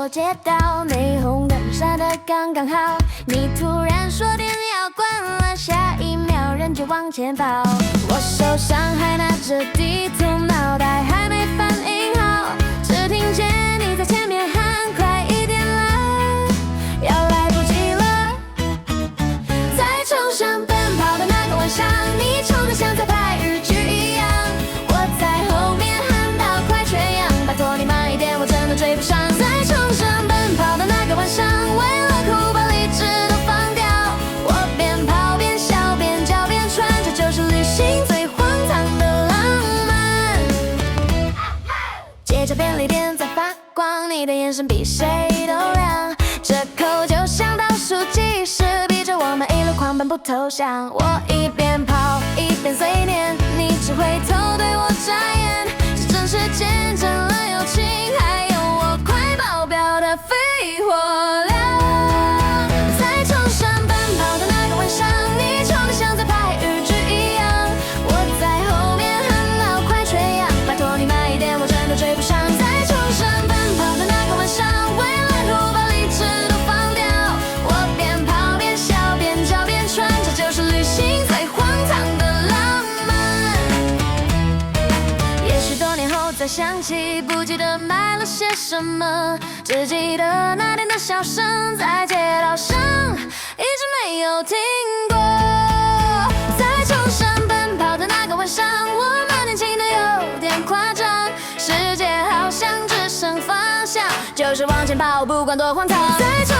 过街道，霓虹灯闪得刚刚好。你突然说电要关了，下一秒人就往前跑。我手上还拿着地图，脑袋还没反应好，只听见你在前面喊快一点啦，要来不及了。在冲上奔跑的那个晚上，你冲得像在拍日剧一样，我在后面喊到快缺氧，拜托你慢一点，我真的追不上。在冲上奔跑的那个晚上，为了哭把理智都放掉，我边跑边笑边叫边喘，这就是旅行最荒唐的浪漫。街角便利店在发光，你的眼神比谁都亮，折扣就像倒数计时，逼着我们一路狂奔不投降。我一边跑一边碎念，你只回头对我眨眼，这真是见证了友情，还有我快爆表的肺活量。在冲上奔跑的那个晚上，你冲得像在拍日剧一样，我在后面喊到快缺氧，拜托你慢一点，我真的追不上。在冲上奔跑的那个晚上，为了哭把理智都放掉，我边跑边笑边叫边喘，这就是旅行最荒唐的浪漫。也许多年后再想起，不记得买了些什么，只记得那天的笑声在街道上一直没有停过。在冲上奔跑的那个晚上，我们年轻的有点夸张，世界好像只剩方向，就是往前跑，不管多荒唐。在冲